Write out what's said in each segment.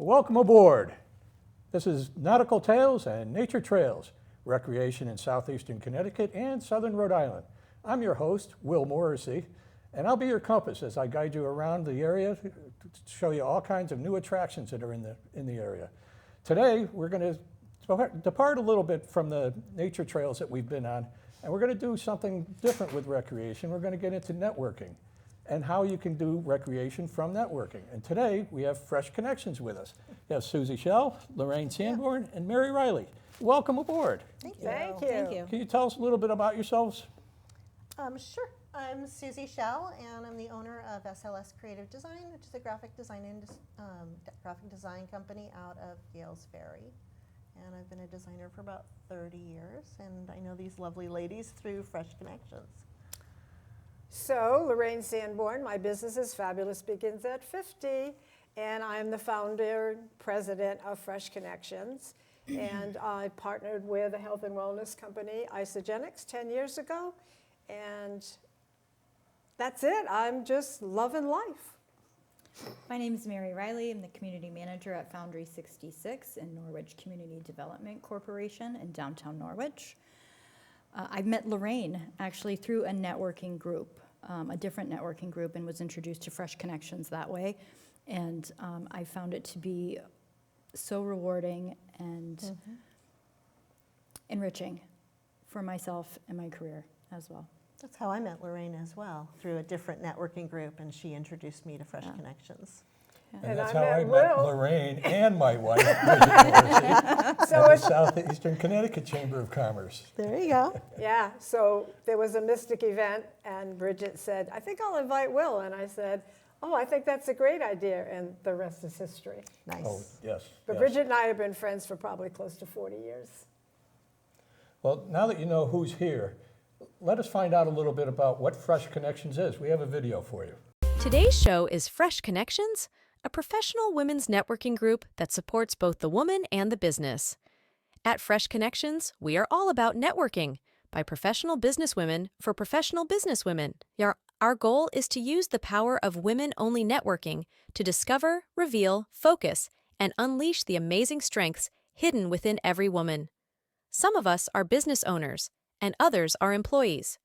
Welcome aboard. This is Nautical Tales and Nature Trails, recreation in Southeastern Connecticut and Southern Rhode Island. I'm your host, Will Morrissey, and I'll be your compass as I guide you around the area to show you all kinds of new attractions that are in the area. Today, we're going to depart a little bit from the nature trails that we've been on, and we're going to do something different with recreation. We're going to get into networking and how you can do recreation from networking. And today, we have FreshConnections with us. We have Susie Schell, Lorraine Sanborn, and Mary Riley. Welcome aboard. Thank you. Thank you. Can you tell us a little bit about yourselves? Sure. I'm Susie Schell, and I'm the owner of SLS Creative Design, which is a graphic design company out of Gales Ferry. And I've been a designer for about 30 years, and I know these lovely ladies through FreshConnections. So, Lorraine Sanborn, my business is Fabulous Begins at 50, and I'm the founder and president of FreshConnections. And I partnered with a health and wellness company, Isogenics, 10 years ago, and that's it. I'm just loving life. My name is Mary Riley. I'm the community manager at Foundry 66 in Norwich Community Development Corporation in downtown Norwich. I met Lorraine actually through a networking group, a different networking group, and was introduced to FreshConnections that way. And I found it to be so rewarding and enriching for myself and my career as well. That's how I met Lorraine as well, through a different networking group, and she introduced me to FreshConnections. And that's how I met Lorraine and my wife, Bridget Morrissey, So at the Southeastern Connecticut Chamber of Commerce. There you go. Yeah, so there was a Mystic event, and Bridget said, I think I'll invite Will. And I said, oh, I think that's a great idea, and the rest is history. Nice. Oh, yes. But yes. Bridget and I have been friends for probably close to 40 years. Well, now that you know who's here, let us find out a little bit about what FreshConnections is. We have a video for you. Today's show is FreshConnections, a professional women's networking group that supports both the woman and the business. At FreshConnections, we are all about networking by professional businesswomen for professional businesswomen. Our goal is to use the power of women-only networking to discover, reveal, focus, and unleash the amazing strengths hidden within every woman. Some of us are business owners, and others are employees.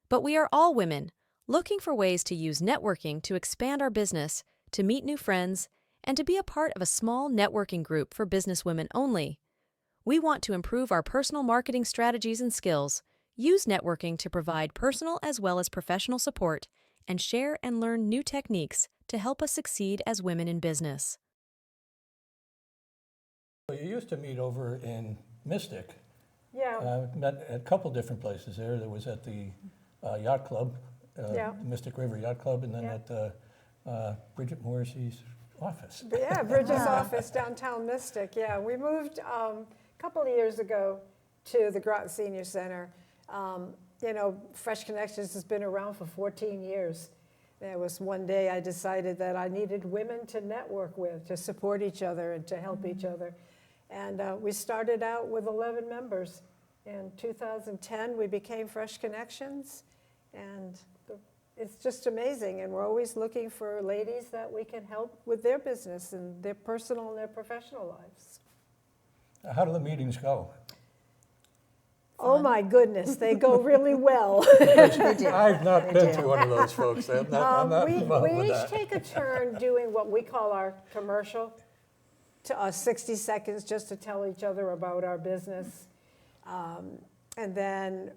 But we are all women, looking for ways to use networking to expand our business, to meet new friends, and to be a part of a small networking group for businesswomen only. We want to improve our personal marketing strategies and skills, use networking to provide personal as well as professional support, and share and learn new techniques to help us succeed as women in business. Well, you used to meet over in Mystic. Yeah. Met at a couple different places there. There was at the yacht club, Mystic River Yacht Club, and then at Bridget Morrissey's office. Yeah, Bridget's office, downtown Mystic. Yeah, we moved a couple of years ago to the Groton Senior Center. You know, FreshConnections has been around for 14 years. There was one day I decided that I needed women to network with, to support each other and to help each other. And we started out with 11 members. In 2010, we became FreshConnections, and it's just amazing. And we're always looking for ladies that we can help with their business and their personal and their professional lives. How do the meetings go? Oh my goodness, they go really well. I've not been to one of those folks. I'm not involved we with each that. take a turn doing what we call our commercial, to 60 seconds just to tell each other about our business. And then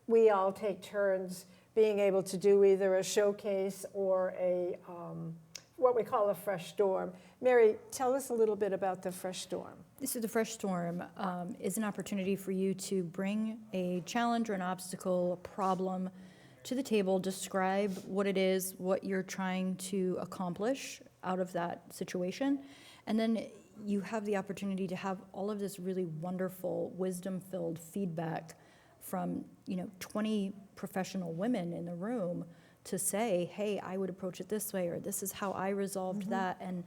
we all take turns being able to do either a showcase or a what we call a Fresh Storm. Mary, tell us a little bit about the Fresh Storm. So the Fresh Storm is an opportunity for you to bring a challenge or an obstacle, a problem to the table, describe what it is, what you're trying to accomplish out of that situation, and then you have the opportunity to have all of this really wonderful, wisdom-filled feedback from 20 professional women in the room to say, hey, I would approach it this way, or this is how I resolved that. And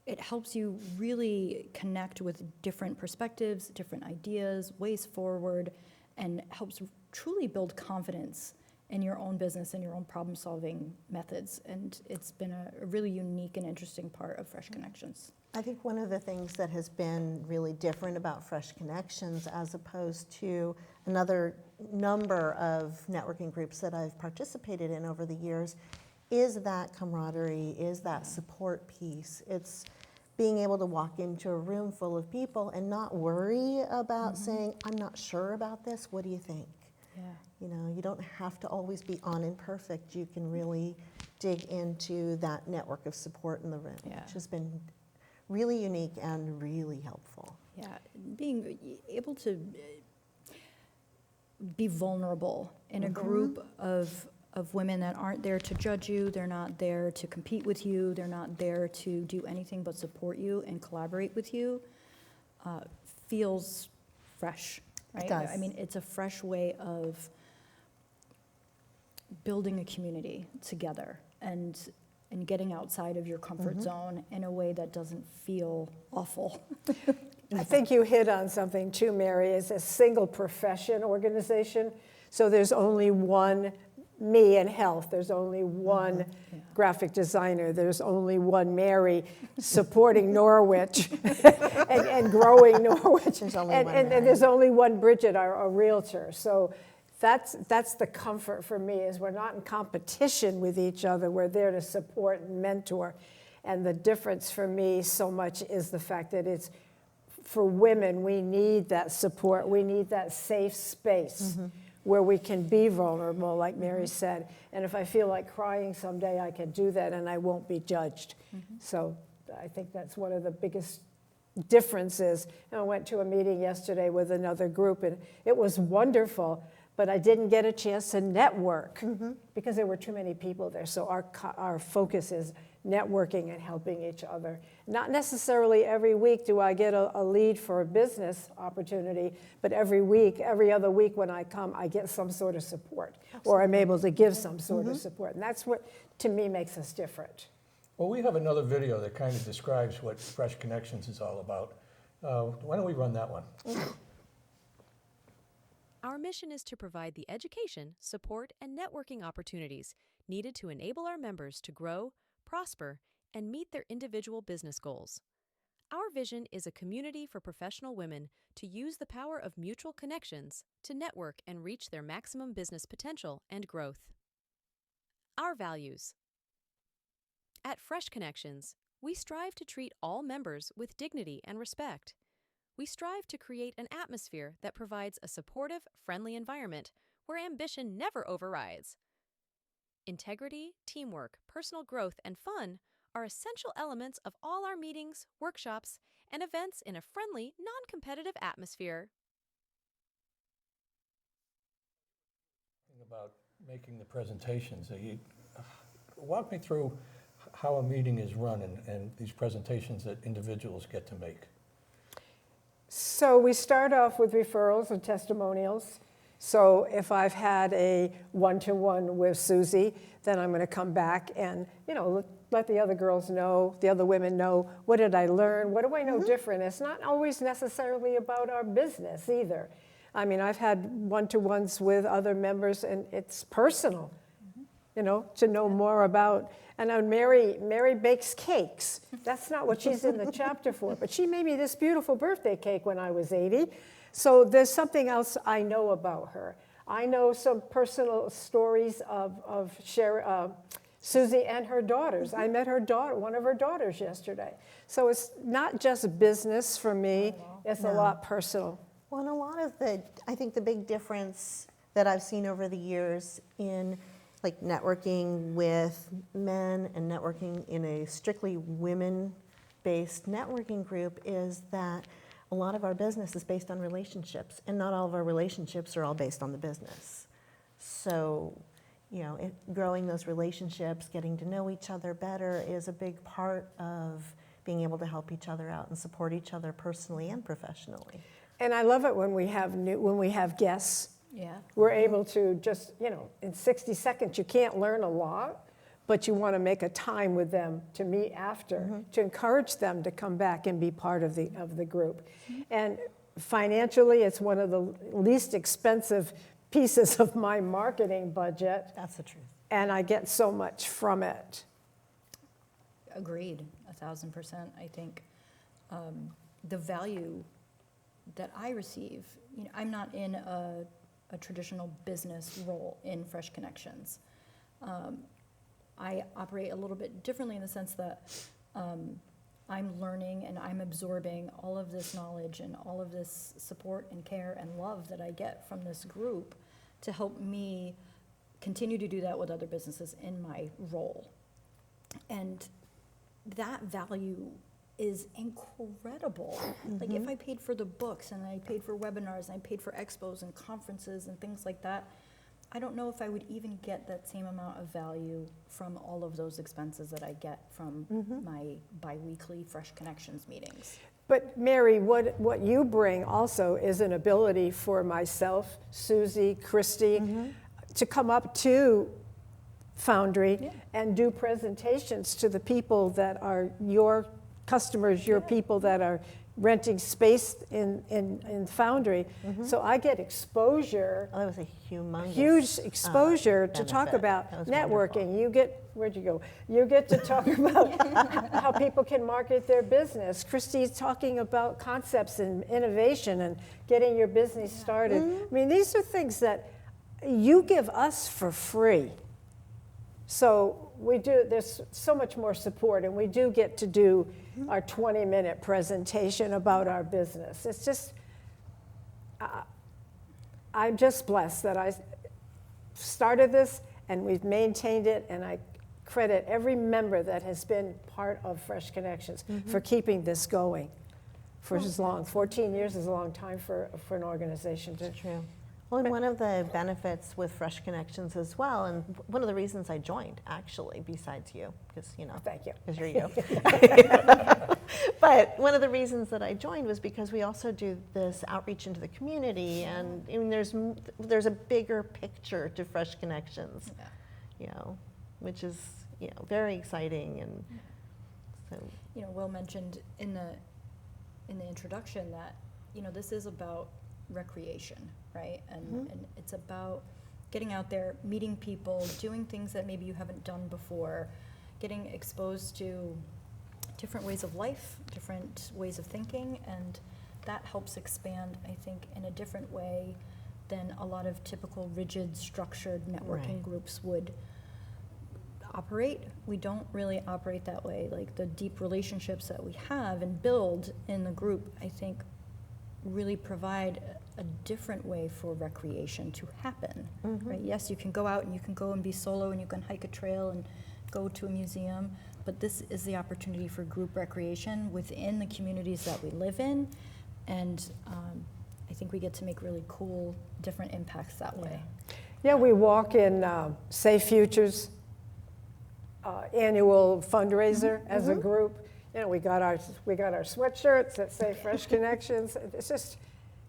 it helps you really connect with different perspectives, different ideas, ways forward, and helps truly build confidence in your own business and your own problem-solving methods. And it's been a really unique and interesting part of FreshConnections. I think one of the things that has been really different about FreshConnections as opposed to another number of networking groups that I've participated in over the years is that camaraderie, is that support piece. It's being able to walk into a room full of people and not worry about saying, I'm not sure about this, what do you think? Yeah. You know, you don't have to always be on and perfect. You can really dig into that network of support in the room, Yeah. which has been really unique and really helpful. Yeah, being able to be vulnerable in a group of women that aren't there to judge you, they're not there to compete with you, they're not there to do anything but support you and collaborate with you, feels fresh, right? It does. I mean, it's a fresh way of building a community together and getting outside of your comfort zone in a way that doesn't feel awful. I think you hit on something too, Mary. It's a single profession organization. So there's only one me in health. There's only one graphic designer. There's only one Mary supporting Norwich and growing Norwich. There's only and, one and, Mary. and there's only one Bridget, our realtor. So that's the comfort for me, is we're not in competition with each other. We're there to support and mentor. And the difference for me so much is the fact that it's, for women, we need that support. We need that safe space where we can be vulnerable, like Mary said. And if I feel like crying someday, I can do that and I won't be judged. So I think that's one of the biggest differences. And I went to a meeting yesterday with another group, and it was wonderful, but I didn't get a chance to network because there were too many people there. So our focus is networking and helping each other. Not necessarily every week do I get a lead for a business opportunity, but every week, every other week when I come, I get some sort of support, or I'm able to give some sort of support. And that's what, to me, makes us different. Well, we have another video that kind of describes what FreshConnections is all about. Why don't we run that one? Our mission is to provide the education, support, and networking opportunities needed to enable our members to grow, prosper, and meet their individual business goals. Our vision is a community for professional women to use the power of mutual connections to network and reach their maximum business potential and growth. Our values. At FreshConnections, we strive to treat all members with dignity and respect. We strive to create an atmosphere that provides a supportive, friendly environment where ambition never overrides. Integrity, teamwork, personal growth, and fun are essential elements of all our meetings, workshops, and events in a friendly, non-competitive atmosphere. About making the presentations. Walk me through how a meeting is run and these presentations that individuals get to make. So we start off with referrals and testimonials. So if I've had a one-to-one with Susie, then I'm going to come back and, let the other girls know, the other women know, what did I learn? What do I know different? It's not always necessarily about our business either. I mean, I've had one-to-ones with other members, and it's personal, to know more about. And Mary bakes cakes. That's not what she's in the chapter for, but she made me this beautiful birthday cake when I was 80. So there's something else I know about her. I know some personal stories of Susie and her daughters. I met her daughter, one of her daughters, yesterday. So it's not just business for me. It's a lot personal. Well, and a lot of I think the big difference that I've seen over the years in like networking with men and networking in a strictly women-based networking group is that a lot of our business is based on relationships, and not all of our relationships are all based on the business. So, growing those relationships, getting to know each other better is a big part of being able to help each other out and support each other personally and professionally. And I love it when we have guests. Yeah. We're able to just, in 60 seconds, you can't learn a lot, but you want to make a time with them to meet after, to encourage them to come back and be part of the group. And financially, it's one of the least expensive pieces of my marketing budget. That's the truth. And I get so much from it. Agreed, 1,000%, I think. the value that I receive. You know, I'm not in a traditional business role in FreshConnections. I operate a little bit differently in the sense that I'm learning and I'm absorbing all of this knowledge and all of this support and care and love that I get from this group to help me continue to do that with other businesses in my role. And that value is incredible. Like if I paid for the books and I paid for webinars and I paid for expos and conferences and things like that, I don't know if I would even get that same amount of value from all of those expenses that I get from my biweekly FreshConnections meetings. But Mary, what you bring also is an ability for myself, Susie, Christy, to come up to Foundry and do presentations to the people that are your customers, your people that are renting space in Foundry. So I get exposure. Oh, that was a Huge exposure to talk benefit. about That was networking. wonderful. You get, where'd you go? You get to talk about how people can market their business. Christy's talking about concepts and innovation and getting your business started. I mean, these are things that you give us for free. So we do, there's so much more support, and we do get to do our 20-minute presentation about our business. It's just, I'm just blessed that I started this and we've maintained it, and I credit every member that has been part of FreshConnections for keeping this going for as long. 14 years is a long time for an organization to. That's true. Well, and one of the benefits with FreshConnections as well, and one of the reasons I joined, actually, besides you, because, you know, Thank you. because you're you. But one of the reasons that I joined was because we also do this outreach into the community, and I mean, there's a bigger picture to FreshConnections, you know, which is, you know, very exciting. And so, You know, Will mentioned in the introduction that, you know, this is about recreation, right? And it's about getting out there, meeting people, doing things that maybe you haven't done before, getting exposed to different ways of life, different ways of thinking, and that helps expand, I think, in a different way than a lot of typical rigid, structured networking groups would operate. We don't really operate that way. Like the deep relationships that we have and build in the group, I think, really provide a different way for recreation to happen, right? Yes, you can go out and you can go and be solo and you can hike a trail and go to a museum, but this is the opportunity for group recreation within the communities that we live in, and I think we get to make really cool, different impacts that way. Yeah, we walk in Safe Futures annual fundraiser as a group. You know, we got our sweatshirts that say FreshConnections. It's just,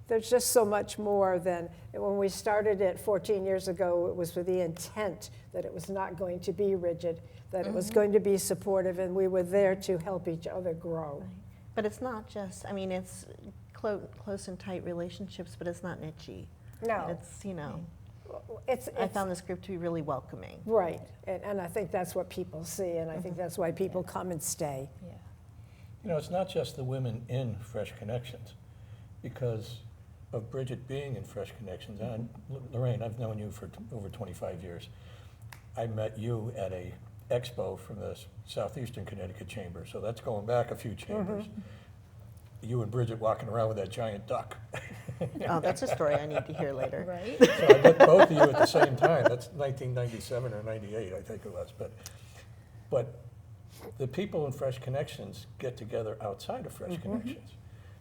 there's just so much more than when we started it 14 years ago. It was with the intent that it was not going to be rigid, that it was going to be supportive, and we were there to help each other grow. right. But it's not just, I mean, it's close and tight relationships, but it's not niche-y. No, It's, you know, it's I found this group to be really welcoming. right, and I think that's what people see, and I think that's why people come and stay. Yeah. You know, it's not just the women in FreshConnections, because of Bridget being in FreshConnections. And Lorraine, I've known you for over 25 years. I met you at a expo from the Southeastern Connecticut Chamber, so that's going back a few chambers. You and Bridget walking around with that giant duck. Oh, that's a story I need to hear later. Right? So I met both of you at the same time. That's 1997 or 98, I think it was. But the people in FreshConnections get together outside of FreshConnections.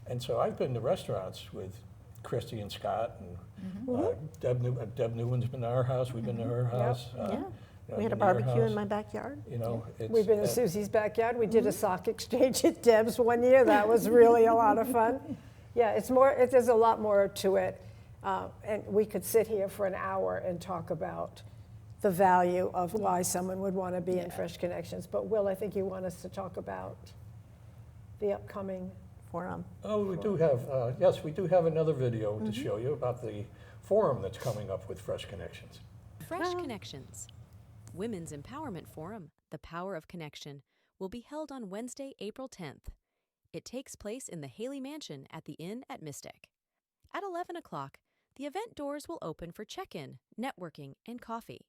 And so I've been to restaurants with Christy and Scott, and Deb Newman's been to our house, we've been to her house. Yeah. I've We had a been to your barbecue in house. my backyard. You know, We've been to Susie's backyard. We did a sock exchange at Deb's one year. That was really a lot of fun. Yeah, it's more. There's a lot more to it, and we could sit here for an hour and talk about the value of why someone would want to be in FreshConnections. But Will, I think you want us to talk about the upcoming. Forum. Oh, we do have, yes, we do have another video to show you about the forum that's coming up with FreshConnections. FreshConnections. Women's Empowerment Forum, The Power of Connection, will be held on Wednesday, April 10th. It takes place in the Haley Mansion at the Inn at Mystic. At 11 o'clock, the event doors will open for check-in, networking, and coffee.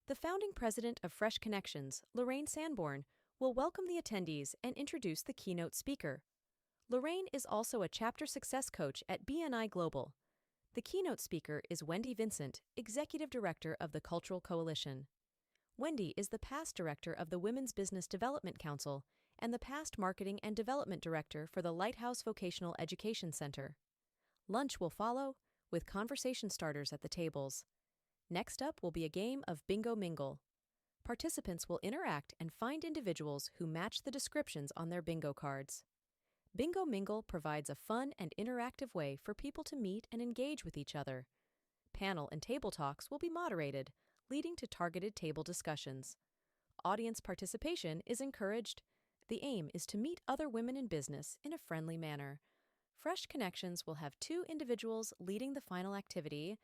The founding president of FreshConnections, Lorraine Sanborn, will welcome the attendees and introduce the keynote speaker. Lorraine is also a chapter success coach at BNI Global. The keynote speaker is Wendy Vincent, Executive Director of the Cultural Coalition. Wendy is the past director of the Women's Business Development Council and the past Marketing and Development Director for the Lighthouse Vocational Education Center. Lunch will follow, with conversation starters at the tables. Next up will be a game of Bingo Mingle. Participants will interact and find individuals who match the descriptions on their bingo cards. Bingo Mingle provides a fun and interactive way for people to meet and engage with each other. Panel and table talks will be moderated, leading to targeted table discussions. Audience participation is encouraged. The aim is to meet other women in business in a friendly manner. FreshConnections will have 2 individuals leading the final activity,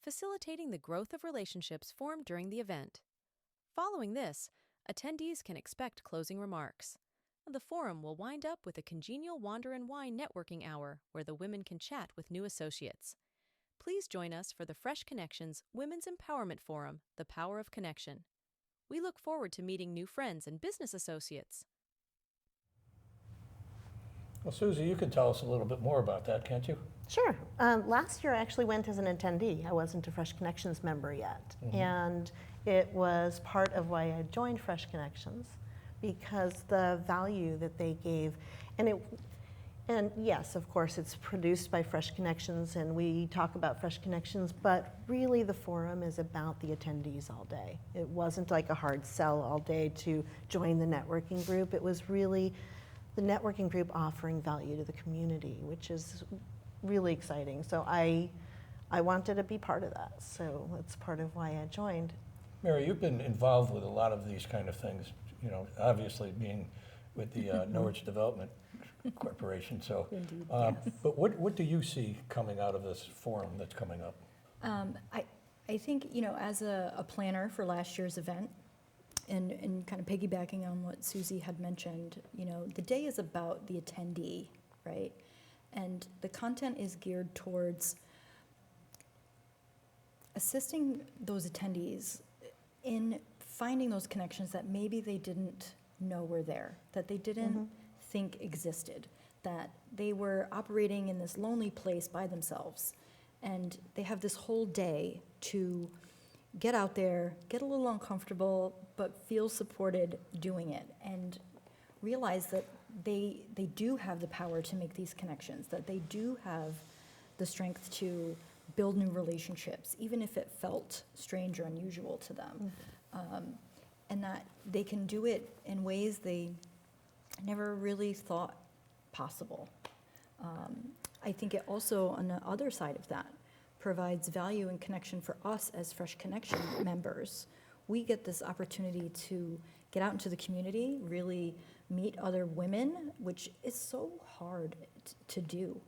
facilitating the growth of relationships formed during the event. Following this, attendees can expect closing remarks. The forum will wind up with a congenial Wander and Wine networking hour where the women can chat with new associates. Please join us for the FreshConnections Women's Empowerment Forum, The Power of Connection. We look forward to meeting new friends and business associates. Well, Susie, you can tell us a little bit more about that, can't you? Sure. Last year I actually went as an attendee. I wasn't a FreshConnections member yet. And it was part of why I joined FreshConnections, because the value that they gave, and yes, of course, it's produced by FreshConnections and we talk about FreshConnections, but really the forum is about the attendees all day. It wasn't like a hard sell all day to join the networking group. It was really the networking group offering value to the community, which is really exciting. So I wanted to be part of that. So that's part of why I joined. Mary, you've been involved with a lot of these kind of things, you know, obviously being with the Norwich Development Corporation. So, Indeed, yes. But what do you see coming out of this forum that's coming up? I think, you know, as a planner for last year's event, and kind of piggybacking on what Susie had mentioned, you know, the day is about the attendee, right? And the content is geared towards assisting those attendees in finding those connections that maybe they didn't know were there, that they didn't think existed, that they were operating in this lonely place by themselves. And they have this whole day to get out there, get a little uncomfortable, but feel supported doing it, and realize that they do have the power to make these connections, that they do have the strength to build new relationships, even if it felt strange or unusual to them. And that they can do it in ways they never really thought possible. I think it also, on the other side of that, provides value and connection for us as FreshConnection members. We get this opportunity to get out into the community, really meet other women, which is so hard to do.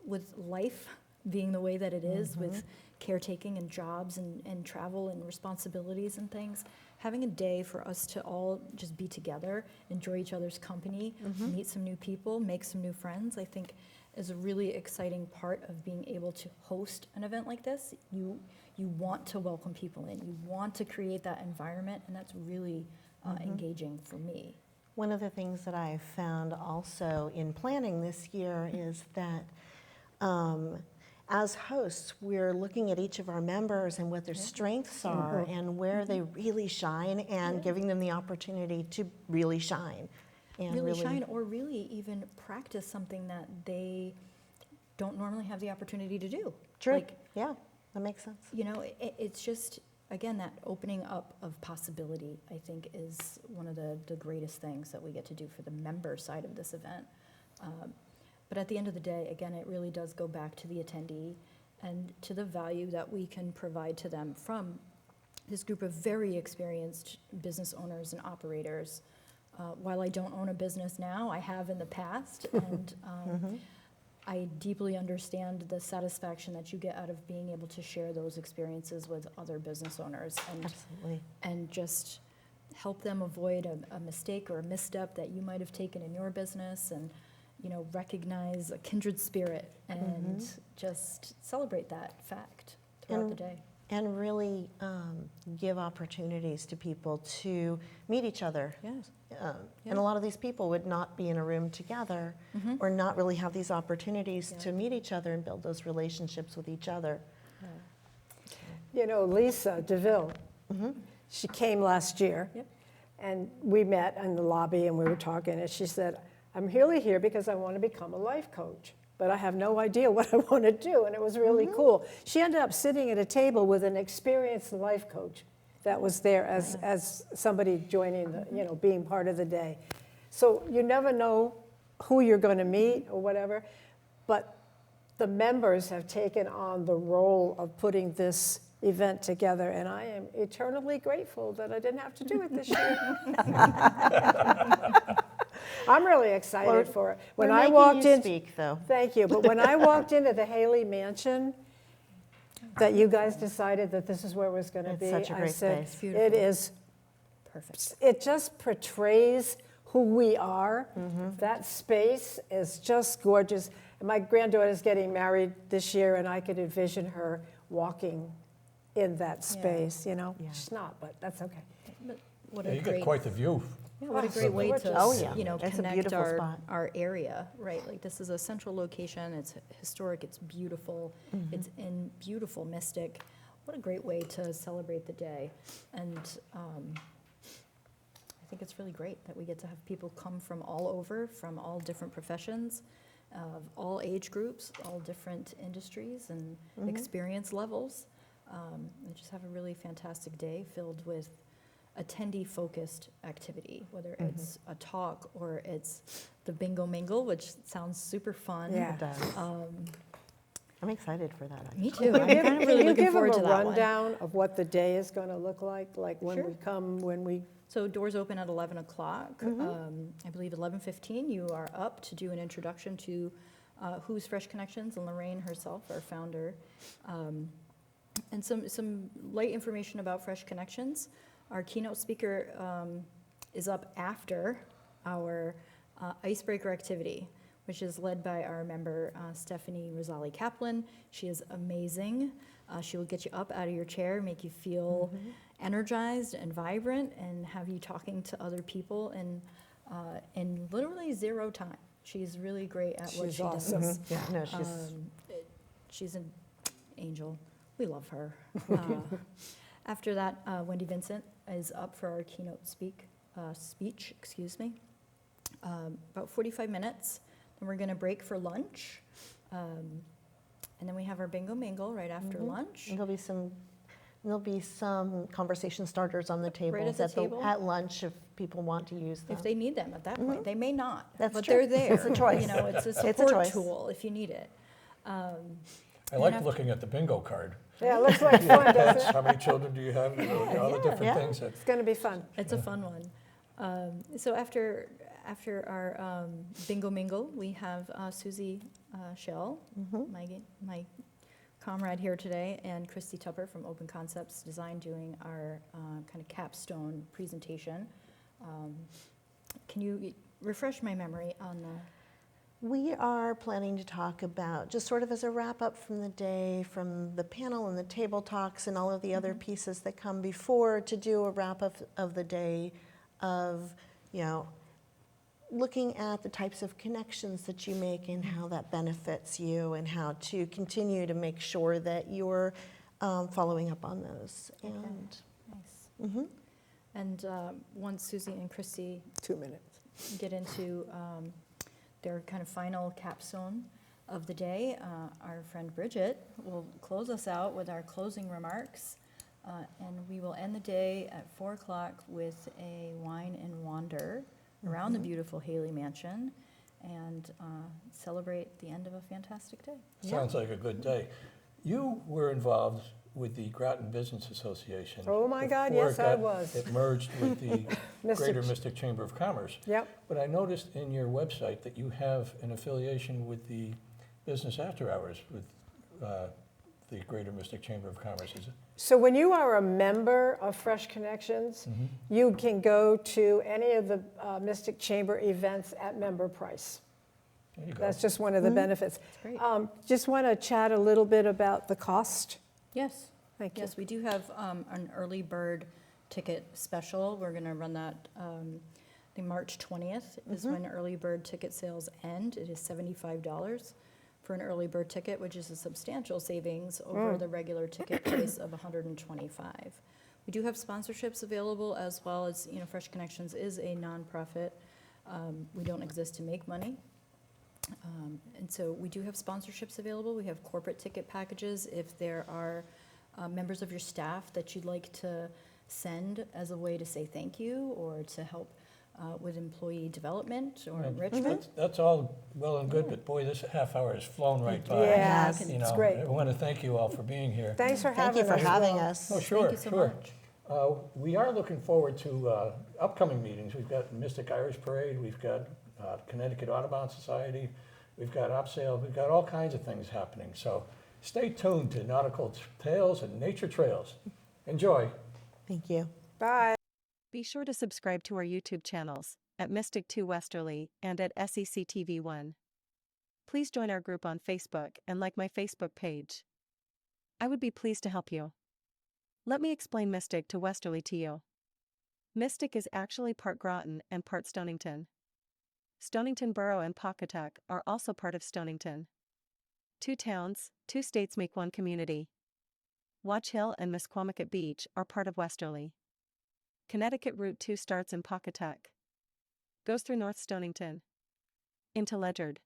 With life being the way that it is, with caretaking and jobs and travel and responsibilities and things, having a day for us to all just be together, enjoy each other's company, meet some new people, make some new friends, I think is a really exciting part of being able to host an event like this. You want to welcome people in, you want to create that environment, and that's really engaging for me. One of the things that I found also in planning this year is that as hosts, we're looking at each of our members and what their strengths are and where they really shine, and giving them the opportunity to really shine. And really shine, or really even practice something that they don't normally have the opportunity to do. True. Like, yeah, that makes sense. you know, it's just, again, that opening up of possibility, I think, is one of the greatest things that we get to do for the member side of this event. But at the end of the day, again, it really does go back to the attendee and to the value that we can provide to them from this group of very experienced business owners and operators. While I don't own a business now, I have in the past, and I deeply understand the satisfaction that you get out of being able to share those experiences with other business owners, and Absolutely. and just help them avoid a mistake or a misstep that you might have taken in your business, and recognize a kindred spirit and just celebrate that fact throughout the day. And really give opportunities to people to meet each other. Yes. And a lot of these people would not be in a room together or not really have these opportunities to meet each other and build those relationships with each other. Lisa DeVille, she came last year, and we met in the lobby and we were talking, and she said, I'm really here because I want to become a life coach, but I have no idea what I want to do, and it was really cool. She ended up sitting at a table with an experienced life coach that was there as somebody joining being part of the day. So you never know who you're going to meet or whatever, but the members have taken on the role of putting this event together, and I am eternally grateful that I didn't have to do it this year. I'm really excited for it. When I walked in, speak, though. Thank you. But when I walked into the Haley Mansion, that you guys decided that this is where it was going to be, It's such a I great said, space. Beautiful. it is Perfect. It just portrays who we are. That space is just gorgeous. And my granddaughter's getting married this year, and I could envision her walking in that space. She's not, but that's okay. But what Yeah, a you great, got quite the view. what a great way to Oh, yeah. It's a connect beautiful our spot. our area, right? Like, this is a central location. It's historic. It's beautiful. It's in beautiful Mystic. What a great way to celebrate the day. And I think it's really great that we get to have people come from all over, from all different professions, of all age groups, all different industries and experience levels. And just have a really fantastic day filled with attendee-focused activity, whether it's a talk or it's the bingo mingle, which sounds super fun. Yeah. It does. I'm excited for that. Me actually. too. I'm kind of really looking forward to Can you give them a that one. rundown of what the day is going to look like when Sure. we come, when we... So doors open at 11 o'clock. I believe 11:15, you are up to do an introduction to who's FreshConnections, and Lorraine herself, our founder. And some light information about FreshConnections. Our keynote speaker is up after our icebreaker activity, which is led by our member, Stephanie Rosali Kaplan. She is amazing. She will get you up out of your chair, make you feel energized and vibrant, and have you talking to other people in literally zero time. She's really great at what She's she awesome. does. Yeah, no, she's She's an angel. We love her. After that, Wendy Vincent is up for our keynote speech. About 45 minutes. Then we're going to break for lunch. And then we have our bingo mingle right after lunch. And there'll be some conversation starters on the tables at the table? at lunch if people want to use them. If they need them at that point. They may not, That's but true. they're there. It's a choice. It's a It's a support choice. tool if you need it. I like looking at the bingo card. Yeah, it looks like fun, doesn't it? How many children do you have? All the different Yeah. things that. It's going to be fun. It's a fun one. So after our bingo mingle, we have Susie Schell, my comrade here today, and Christy Tupper from Open Concepts Design doing our kind of capstone presentation. Can you refresh my memory on the... We are planning to talk about, just sort of as a wrap up from the day, from the panel and the table talks and all of the other pieces that come before, to do a wrap up of the day of, looking at the types of connections that you make and how that benefits you, and how to continue to make sure that you're following up on those. And Nice. And once Susie and Christy 2 minutes. get into their kind of final capstone of the day, our friend Bridget will close us out with our closing remarks, and we will end the day at 4 o'clock with a wine and wander around the beautiful Haley Mansion, and celebrate the end of a fantastic day. Sounds like a good day. You were involved with the Groton Business Association. Oh my God, before yes, I was. It merged with the Mystic- Greater Mystic Chamber of Commerce. Yep. But I noticed in your website that you have an affiliation with the Business After Hours with the Greater Mystic Chamber of Commerce, is it? So when you are a member of Fresh Connections, you can go to any of the Mystic Chamber events at member price. There you go. That's just one of the benefits. great. Just want to chat a little bit about the cost. Yes. Thank you. Yes, we do have an early bird ticket special. We're going to run that, I think March 20th is when early bird ticket sales end. It is $75 for an early bird ticket, which is a substantial savings over the regular ticket price of $125. We do have sponsorships available, as well as, Fresh Connections is a nonprofit. We don't exist to make money. And so we do have sponsorships available. We have corporate ticket packages. If there are members of your staff that you'd like to send as a way to say thank you or to help with employee development or enrichment. That's all well and good, but boy, this half hour has flown right by. Yes, You it's know, great. I want to thank you all for being here. Thanks for Thank having you us. for having Will. us. Oh, sure, you so sure. much. We are looking forward to upcoming meetings. We've got Mystic Irish Parade, we've got Connecticut Audubon Society, we've got OpSale, we've got all kinds of things happening. So stay tuned to Nautical Tales and Nature Trails. Enjoy. Thank you. Bye. Be sure to subscribe to our YouTube channels at Mystic 2 Westerly and at SECTV1. Please join our group on Facebook and like my Facebook page. I would be pleased to help you. Let me explain Mystic to Westerly to you. Mystic is actually part Groton and part Stonington. Stonington Borough and Pawcatuck are also part of Stonington. 2 towns, 2 states make one community. Watch Hill and Misquamicut Beach are part of Westerly. Connecticut Route 2 starts in Pawcatuck, goes through North Stonington, into Ledyard,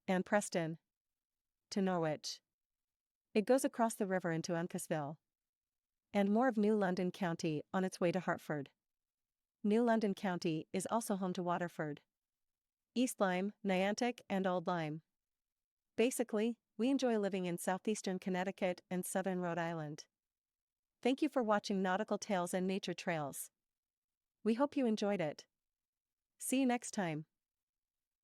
and Preston, to Norwich. It goes across the river into Uncasville, and more of New London County on its way to Hartford. New London County is also home to Waterford, East Lyme, Niantic, and Old Lyme. Basically, we enjoy living in southeastern Connecticut and southern Rhode Island. Thank you for watching Nautical Tales and Nature Trails. We hope you enjoyed it. See you next time.